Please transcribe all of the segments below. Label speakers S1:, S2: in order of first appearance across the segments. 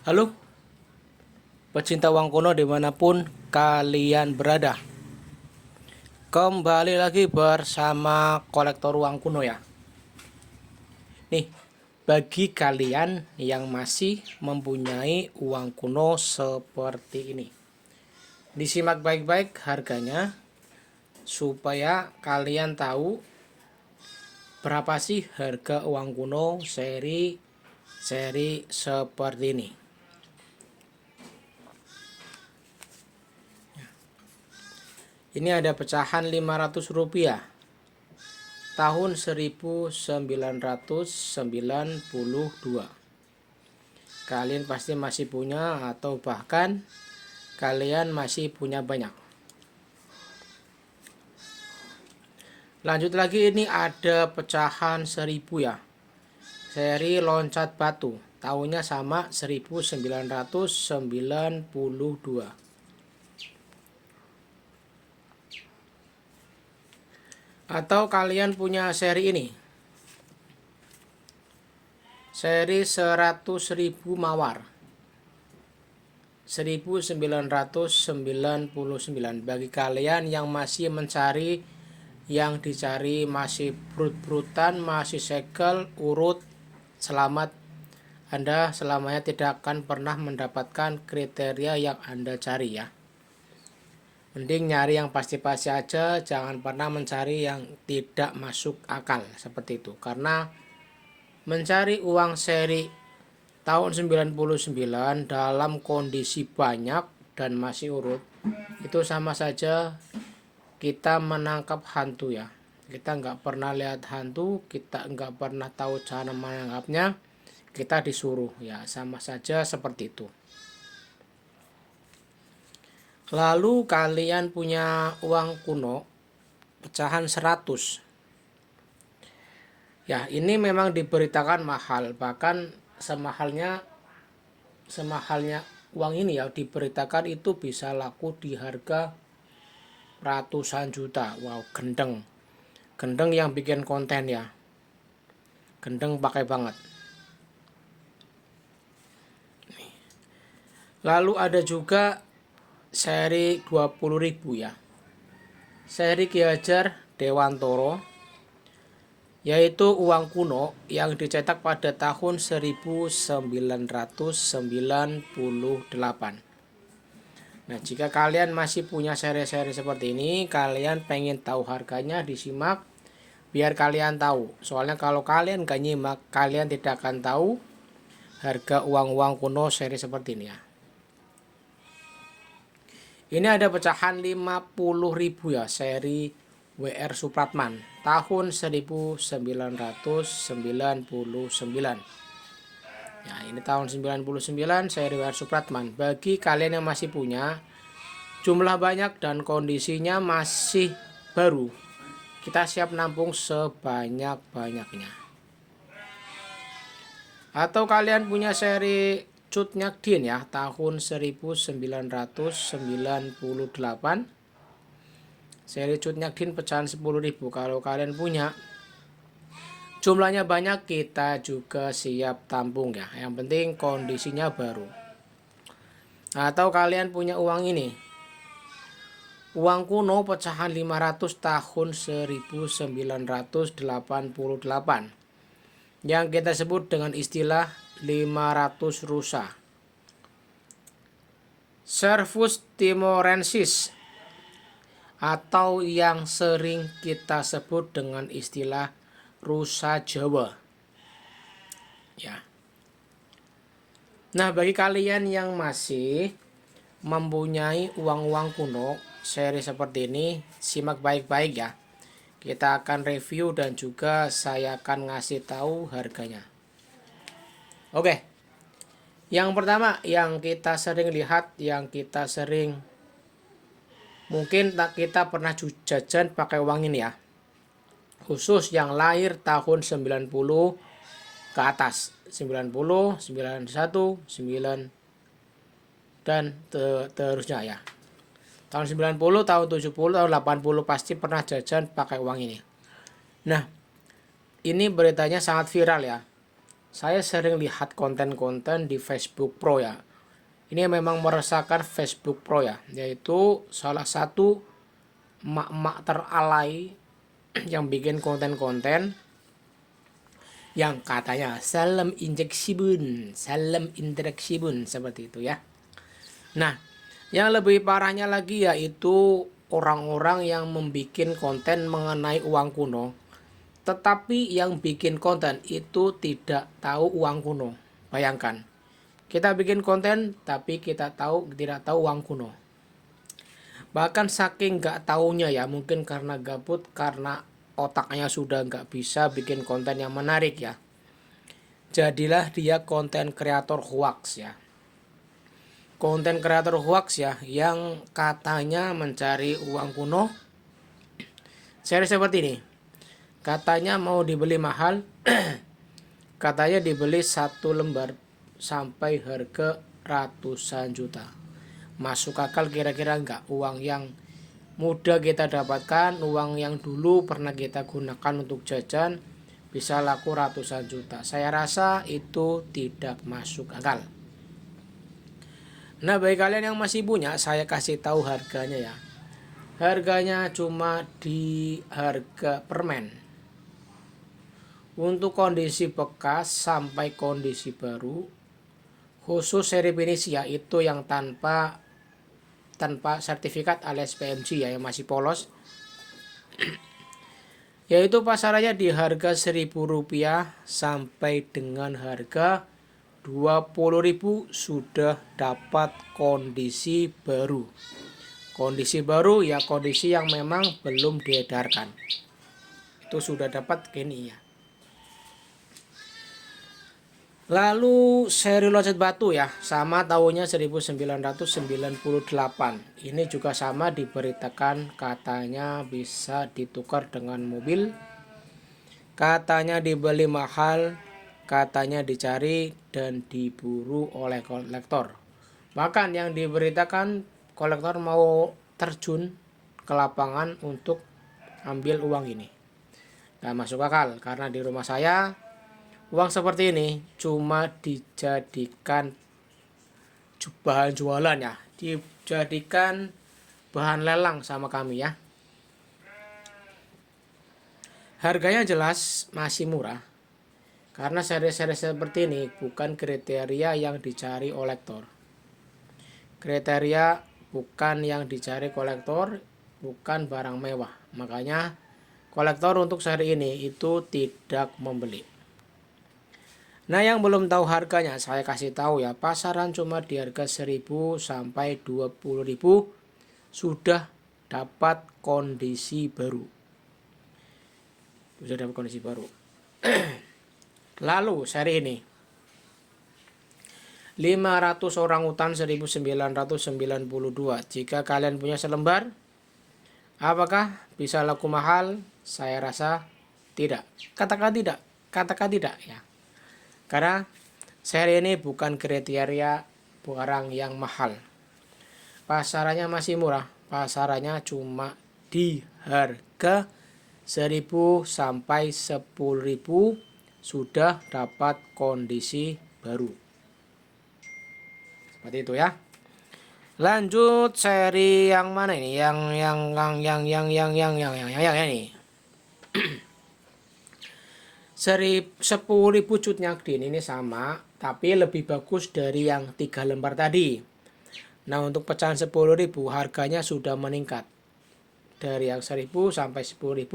S1: Halo, pecinta uang kuno dimanapun kalian berada. Kembali lagi bersama kolektor uang kuno ya. Nih, bagi kalian yang masih mempunyai uang kuno seperti ini, disimak baik-baik harganya supaya kalian tahu berapa sih harga uang kuno seri seperti ini. Ini ada pecahan Rp500 tahun 1992. Kalian pasti masih punya atau bahkan kalian masih punya banyak. Lanjut lagi, ini ada pecahan 1000 ya. Seri loncat batu. Tahunnya sama 1992. Atau kalian punya seri ini, seri 100.000 mawar 1999. Bagi kalian yang masih mencari, yang dicari masih brut-brutan, masih segel, urut, selamat. Anda selamanya tidak akan pernah mendapatkan kriteria yang Anda cari ya. Mending nyari yang pasti-pasti aja, jangan pernah mencari yang tidak masuk akal seperti itu. Karena mencari uang seri tahun 99 dalam kondisi banyak dan masih urut, itu sama saja kita menangkap hantu ya. Kita nggak pernah lihat hantu, kita nggak pernah tahu cara menangkapnya, kita disuruh ya, sama saja seperti itu. Lalu kalian punya uang kuno pecahan 100. Ya, ini memang diberitakan mahal, bahkan semahalnya uang ini ya, diberitakan itu bisa laku di harga ratusan juta. Wow, gendeng. Gendeng yang bikin konten ya. Gendeng pakai banget. Lalu ada juga seri 20.000 ya. Seri Ki Hajar Dewantoro, yaitu uang kuno yang dicetak pada tahun 1998. Nah, jika kalian masih punya seri-seri seperti ini, kalian pengen tahu harganya, disimak biar kalian tahu. Soalnya kalau kalian gak nyimak, kalian tidak akan tahu harga uang-uang kuno seri seperti ini ya. Ini ada pecahan 50.000 ya, seri WR Supratman tahun 1999. Ya, ini tahun 99 seri WR Supratman. Bagi kalian yang masih punya, jumlah banyak dan kondisinya masih baru, kita siap nampung sebanyak-banyaknya. Atau kalian punya seri Cut Nyak Dien ya, tahun 1998. Seri Cut Nyak Dien pecahan 10.000. Kalau kalian punya, jumlahnya banyak, kita juga siap tampung ya. Yang penting kondisinya baru. Atau kalian punya uang ini, uang kuno pecahan 500 tahun 1988. Yang kita sebut dengan istilah 500 rusa. Servus timorensis, atau yang sering kita sebut dengan istilah rusa Jawa. Ya. Nah, bagi kalian yang masih mempunyai uang-uang kuno seri seperti ini, simak baik-baik ya. Kita akan review dan juga saya akan ngasih tahu harganya. Oke. Yang pertama yang kita sering lihat, yang kita sering mungkin kita pernah jajan pakai uang ini ya. Khusus yang lahir tahun 90 ke atas. 90, 91, 9 dan terusnya ya. Tahun 90, tahun 70, tahun 80 pasti pernah jajan pakai uang ini. Nah, ini beritanya sangat viral ya. saya sering lihat konten-konten di Facebook Pro ya. Ini memang meresahkan Facebook Pro ya, yaitu salah satu emak-emak teralay yang bikin konten-konten yang katanya salam injeksi bun, salam interaksi bun, seperti itu ya. Nah, yang lebih parahnya lagi yaitu orang-orang yang membuat konten mengenai uang kuno, tetapi yang bikin konten itu tidak tahu uang kuno. Bayangkan, kita bikin konten tapi kita tidak tahu uang kuno. Bahkan saking nggak taunya ya, mungkin karena gabut, karena otaknya sudah nggak bisa bikin konten yang menarik ya. Jadilah dia konten kreator hoax ya. Konten kreator hoax ya, yang katanya mencari uang kuno. Seri seperti ini. Katanya mau dibeli mahal. Katanya dibeli 1 lembar sampai harga ratusan juta. Masuk akal kira-kira enggak? Uang yang mudah kita dapatkan, uang yang dulu pernah kita gunakan untuk jajan, bisa laku ratusan juta. Saya rasa itu tidak masuk akal. Nah, bagi kalian yang masih punya, saya kasih tahu harganya ya. Harganya cuma di harga permen. Untuk kondisi bekas sampai kondisi baru, khusus seri Venezia itu yang tanpa sertifikat alias PMG ya, yang masih polos, yaitu pasarannya di harga Rp1.000 sampai dengan harga Rp20.000 sudah dapat kondisi baru. Kondisi baru ya kondisi yang memang belum diedarkan. Itu sudah dapat gini ya. Lalu seri loncat batu ya, sama tahunnya 1998. Ini juga sama, diberitakan katanya bisa ditukar dengan mobil. Katanya dibeli mahal, katanya dicari dan diburu oleh kolektor. Bahkan yang diberitakan kolektor mau terjun ke lapangan untuk ambil uang ini. Gak masuk akal, karena di rumah saya uang seperti ini cuma dijadikan bahan jualan ya, dijadikan bahan lelang sama kami ya. Harganya jelas masih murah, karena seri-seri seperti ini bukan kriteria yang dicari kolektor. Kriteria bukan yang dicari kolektor, bukan barang mewah. Makanya kolektor untuk seri ini itu tidak membeli. Nah, yang belum tahu harganya saya kasih tahu ya, pasaran cuma di harga 1.000 sampai 20.000 sudah dapat kondisi baru. Sudah dapat kondisi baru. Lalu seri ini 500 orangutan 1992. Jika kalian punya selembar, apakah bisa laku mahal? Saya rasa tidak. Katakan tidak, katakan tidak ya. Karena seri ini bukan kriteria barang yang mahal. Pasarannya masih murah. Pasarannya cuma di harga 1.000 sampai 10.000 sudah dapat kondisi baru. Seperti itu ya. Lanjut seri yang mana ini? Yang ini. Seri 10.000 cut nyakdin ini sama, tapi lebih bagus dari yang 3 lembar tadi. Nah, untuk pecahan 10.000 harganya sudah meningkat dari yang 1.000 sampai 10.000.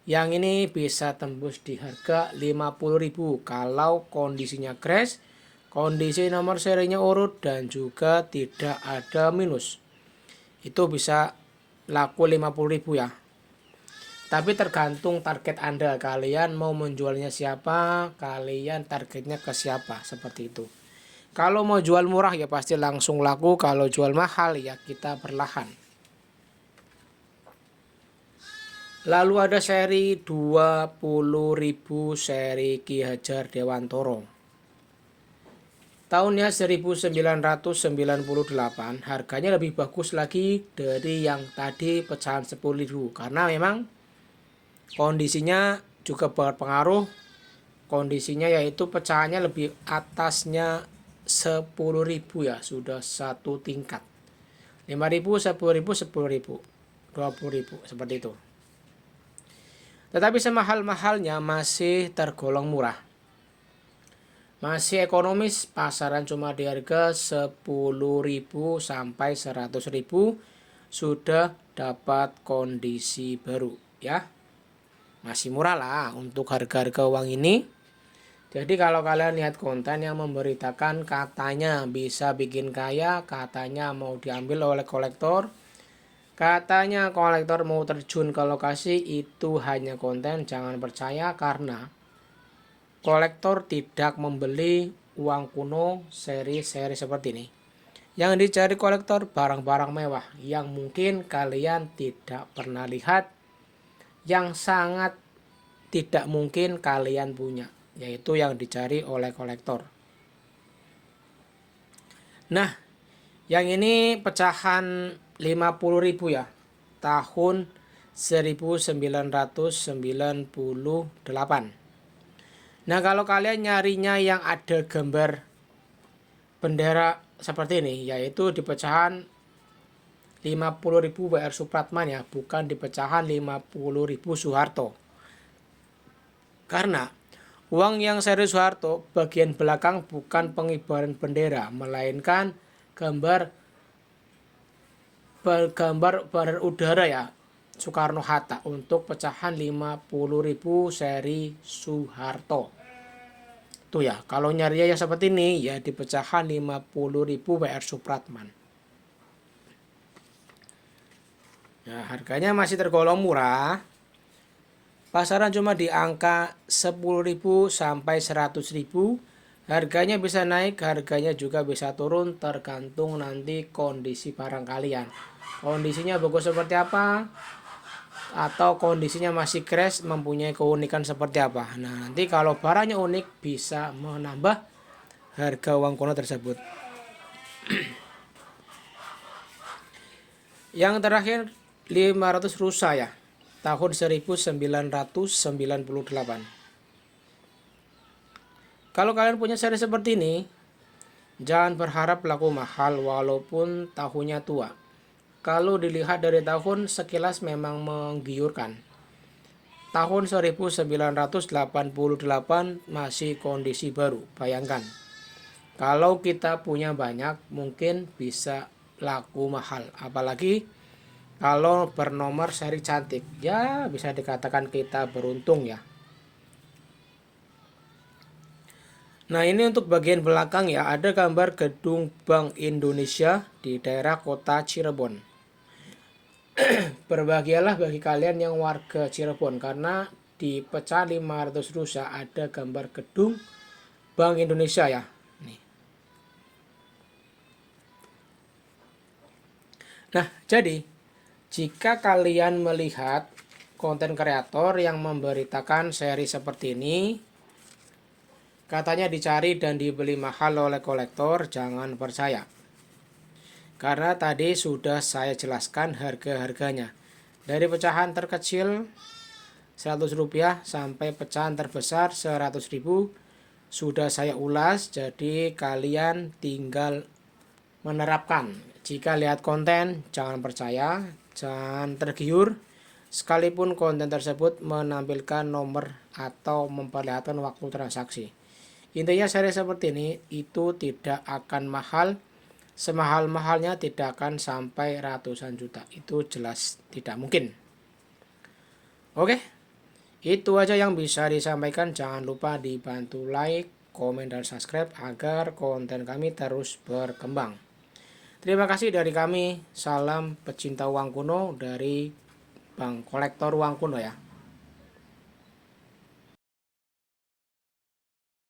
S1: Yang ini bisa tembus di harga 50.000 kalau kondisinya crash, kondisi nomor serinya urut, dan juga tidak ada minus. Itu bisa laku 50.000 ya. Tapi tergantung target Anda, kalian mau menjualnya siapa, kalian targetnya ke siapa, seperti itu. Kalau mau jual murah ya pasti langsung laku, kalau jual mahal ya kita perlahan. Lalu ada seri 20.000 seri Ki Hajar Dewantoro. Tahunnya 1998, harganya lebih bagus lagi dari yang tadi pecahan 10.000 karena memang kondisinya juga berpengaruh. kondisinya yaitu pecahannya lebih atasnya 10.000 ya, sudah satu tingkat. 5.000, 10.000, 10.000, 20.000 seperti itu. Tetapi semahal-mahalnya masih tergolong murah. Masih ekonomis, pasaran cuma di harga 10.000 sampai 100.000 sudah dapat kondisi baru ya. Masih murah lah untuk harga-harga uang ini. Jadi kalau kalian lihat konten yang memberitakan katanya bisa bikin kaya, katanya mau diambil oleh kolektor, katanya kolektor mau terjun ke lokasi, itu hanya konten, jangan percaya karena kolektor tidak membeli uang kuno seri-seri seperti ini. Yang dicari kolektor barang-barang mewah yang mungkin kalian tidak pernah lihat, yang sangat tidak mungkin kalian punya, yaitu yang dicari oleh kolektor. Nah, yang ini pecahan 50.000 ya, tahun 1998. Nah, kalau kalian nyarinya yang ada gambar bendera seperti ini, yaitu di pecahan 50.000 WR Supratman ya, bukan di pecahan 50.000 Soeharto. Karena uang yang seri Soeharto bagian belakang bukan pengibaran bendera, melainkan gambar udara ya, Soekarno-Hatta untuk pecahan 50.000 seri Soeharto. Tuh ya, kalau nyari yang seperti ini ya di pecahan 50.000 WR Supratman. Nah, harganya masih tergolong murah. Pasaran cuma di angka 10.000 sampai 100.000. Harganya bisa naik, harganya juga bisa turun tergantung nanti kondisi barang kalian. Kondisinya bagus seperti apa? Atau kondisinya masih crash, mempunyai keunikan seperti apa. Nah, nanti kalau barangnya unik bisa menambah harga uang kuno tersebut. Yang terakhir 500 rusa ya, tahun 1998. Kalau kalian punya seri seperti ini, jangan berharap laku mahal walaupun tahunnya tua. Kalau dilihat dari tahun sekilas memang menggiurkan. Tahun 1988 masih kondisi baru, bayangkan. Kalau kita punya banyak mungkin bisa laku mahal, apalagi kalau bernomor seri cantik, ya bisa dikatakan kita beruntung ya. Nah, ini untuk bagian belakang ya, ada gambar gedung Bank Indonesia di daerah kota Cirebon. Berbahagialah bagi kalian yang warga Cirebon, karena di pecahan 500 rusa ada gambar gedung Bank Indonesia ya. Nih. Nah, jadi jika kalian melihat konten kreator yang memberitakan seri seperti ini, katanya dicari dan dibeli mahal oleh kolektor, jangan percaya. Karena tadi sudah saya jelaskan harga-harganya. Dari pecahan terkecil 100 rupiah sampai pecahan terbesar 100.000 sudah saya ulas, jadi kalian tinggal menerapkan. Jika lihat konten jangan percaya, jangan tergiur, sekalipun konten tersebut menampilkan nomor atau memperlihatkan waktu transaksi. Intinya seri seperti ini itu tidak akan mahal. Semahal-mahalnya tidak akan sampai ratusan juta, itu jelas tidak mungkin. Oke, itu aja yang bisa disampaikan. Jangan lupa dibantu like, komen, dan subscribe agar konten kami terus berkembang. Terima kasih dari kami, salam pecinta uang kuno dari Bank Kolektor Uang Kuno ya.